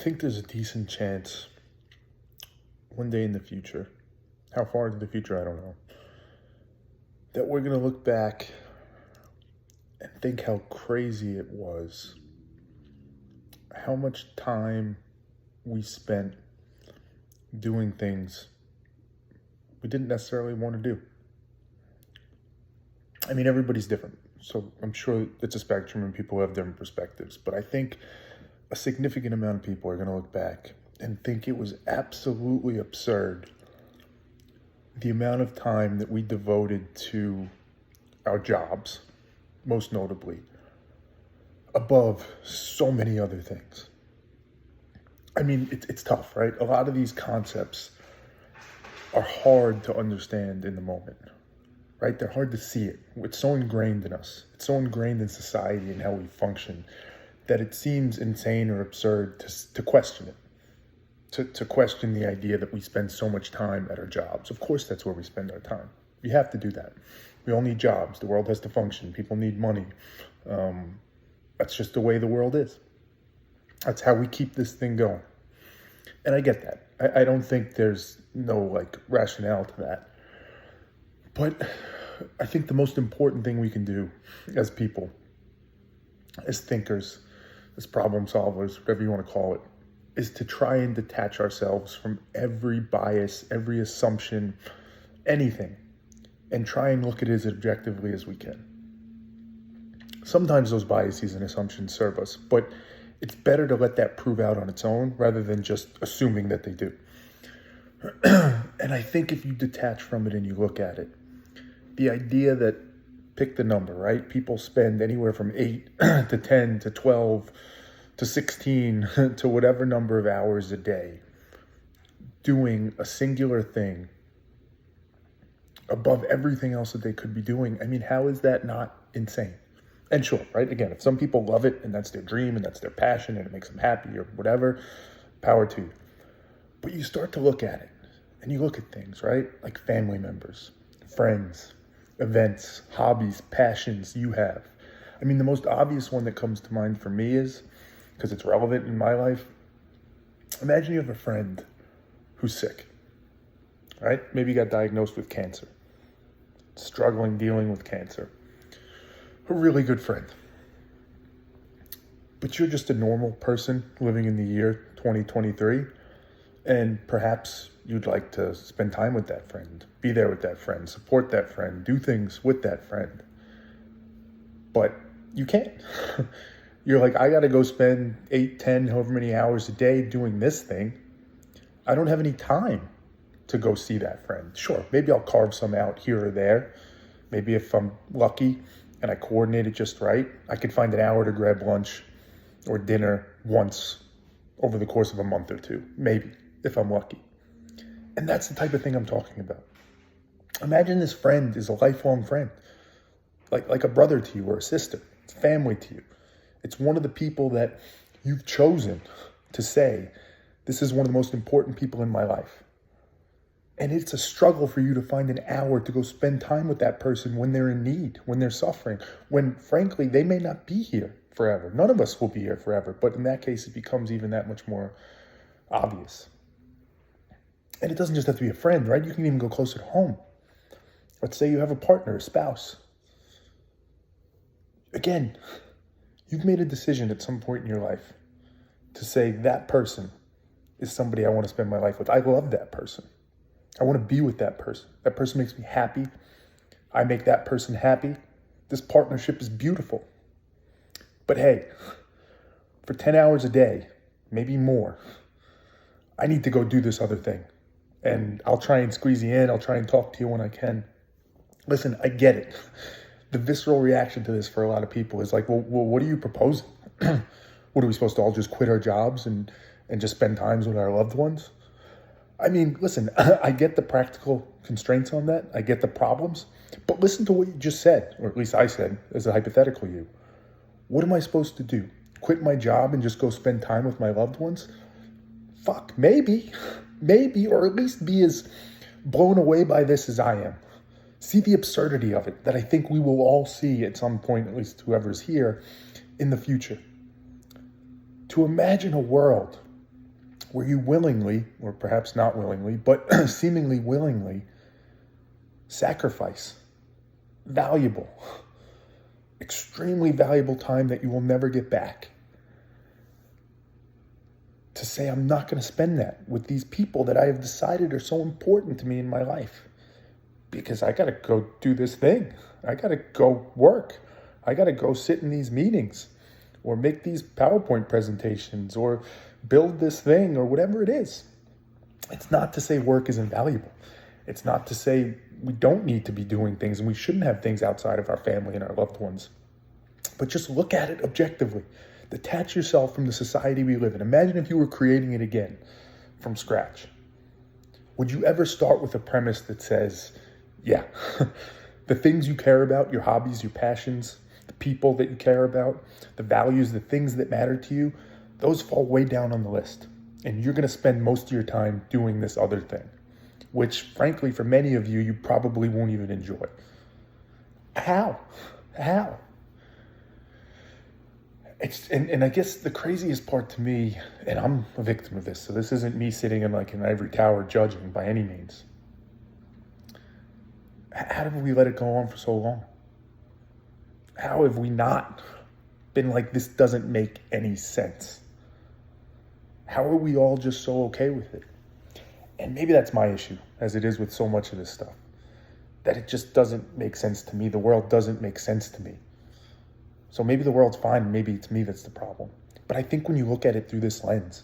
think there's a decent chance one day in the future, how far into the future, I don't know, that we're going to look back and think how crazy it was, how much time we spent doing things we didn't necessarily want to do. I mean, everybody's different, so I'm sure it's a spectrum and people have different perspectives, but I think a significant amount of people are going to look back and think it was absolutely absurd the amount of time that we devoted to our jobs, most notably, above so many other things. I mean, it's tough, right? A lot of these concepts are hard to understand in the moment, right? They're hard to see it. It's so ingrained in us. It's so ingrained in society and how we function that it seems insane or absurd to question it, to question the idea that we spend so much time at our jobs. Of course, that's where we spend our time. You have to do that. We all need jobs. The world has to function. People need money. That's just the way the world is. That's how we keep this thing going. And I get that. I don't think there's no rationale to that. But I think the most important thing we can do as people, as thinkers, as problem solvers, whatever you want to call it, is to try and detach ourselves from every bias, every assumption, anything, and try and look at it as objectively as we can. Sometimes those biases and assumptions serve us, but it's better to let that prove out on its own rather than just assuming that they do. And I think if you detach from it and you look at it, the idea that, pick the number, right? People spend anywhere from 8 to 10 to 12 to 16 to whatever number of hours a day doing a singular thing above everything else that they could be doing. I mean, how is that not insane? And sure, right? Again, if some people love it and that's their dream and that's their passion and it makes them happy or whatever, power to you. But you start to look at it and you look at things, right? Like family members, friends, events, hobbies, passions you have. I mean, the most obvious one that comes to mind for me is, because it's relevant in my life, imagine you have a friend who's sick, right? Maybe you got diagnosed with cancer, struggling, dealing with cancer. A really good friend. But you're just a normal person living in the year 2023, and perhaps you'd like to spend time with that friend, be there with that friend, support that friend, do things with that friend. But you can't. You're like, I got to go spend 8, 10, however many hours a day doing this thing. I don't have any time to go see that friend. Sure, maybe I'll carve some out here or there. Maybe if I'm lucky and I coordinate it just right, I could find an hour to grab lunch or dinner once over the course of a month or two, maybe, if I'm lucky. And that's the type of thing I'm talking about. Imagine this friend is a lifelong friend, like a brother to you or a sister. It's family to you. It's one of the people that you've chosen to say, this is one of the most important people in my life. And it's a struggle for you to find an hour to go spend time with that person when they're in need, when they're suffering, when, frankly, they may not be here forever. None of us will be here forever, but in that case, it becomes even that much more obvious. And it doesn't just have to be a friend, right? You can even go closer to home. Let's say you have a partner, a spouse. Again, you've made a decision at some point in your life to say that person is somebody I want to spend my life with. I love that person. I want to be with that person. That person makes me happy. I make that person happy. This partnership is beautiful. But hey, for 10 hours a day, maybe more, I need to go do this other thing. And I'll try and squeeze you in. I'll try and talk to you when I can. Listen, I get it. The visceral reaction to this for a lot of people is like, well what are you proposing? What, are we supposed to all just quit our jobs and just spend times with our loved ones? I mean, listen, I get the practical constraints on that. I get the problems. But listen to what you just said, or at least I said as a hypothetical you. What am I supposed to do? Quit my job and just go spend time with my loved ones? Fuck, maybe, or at least be as blown away by this as I am. See the absurdity of it that I think we will all see at some point, at least whoever's here, in the future. To imagine a world where you willingly, or perhaps not willingly, but seemingly willingly, sacrifice valuable, extremely valuable time that you will never get back to say, I'm not going to spend that with these people that I have decided are so important to me in my life, because I got to go do this thing. I got to go work. I got to go sit in these meetings or make these PowerPoint presentations or build this thing or whatever it is. It's not to say work isn't valuable. It's not to say we don't need to be doing things and we shouldn't have things outside of our family and our loved ones. But just look at it objectively. Detach yourself from the society we live in. Imagine if you were creating it again from scratch. Would you ever start with a premise that says, yeah, the things you care about, your hobbies, your passions, the people that you care about, the values, the things that matter to you, those fall way down on the list. And you're going to spend most of your time doing this other thing, which frankly, for many of you, you probably won't even enjoy. How? And I guess the craziest part to me, and I'm a victim of this, so this isn't me sitting in like an ivory tower judging by any means. How have we let it go on for so long? How have we not been like, this doesn't make any sense? How are we all just so okay with it? And maybe that's my issue, as it is with so much of this stuff, that it just doesn't make sense to me. The world doesn't make sense to me. So maybe the world's fine, and maybe it's me that's the problem. But I think when you look at it through this lens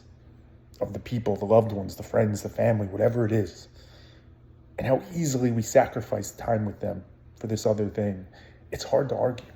of the people, the loved ones, the friends, the family, whatever it is, and how easily we sacrifice time with them for this other thing, it's hard to argue.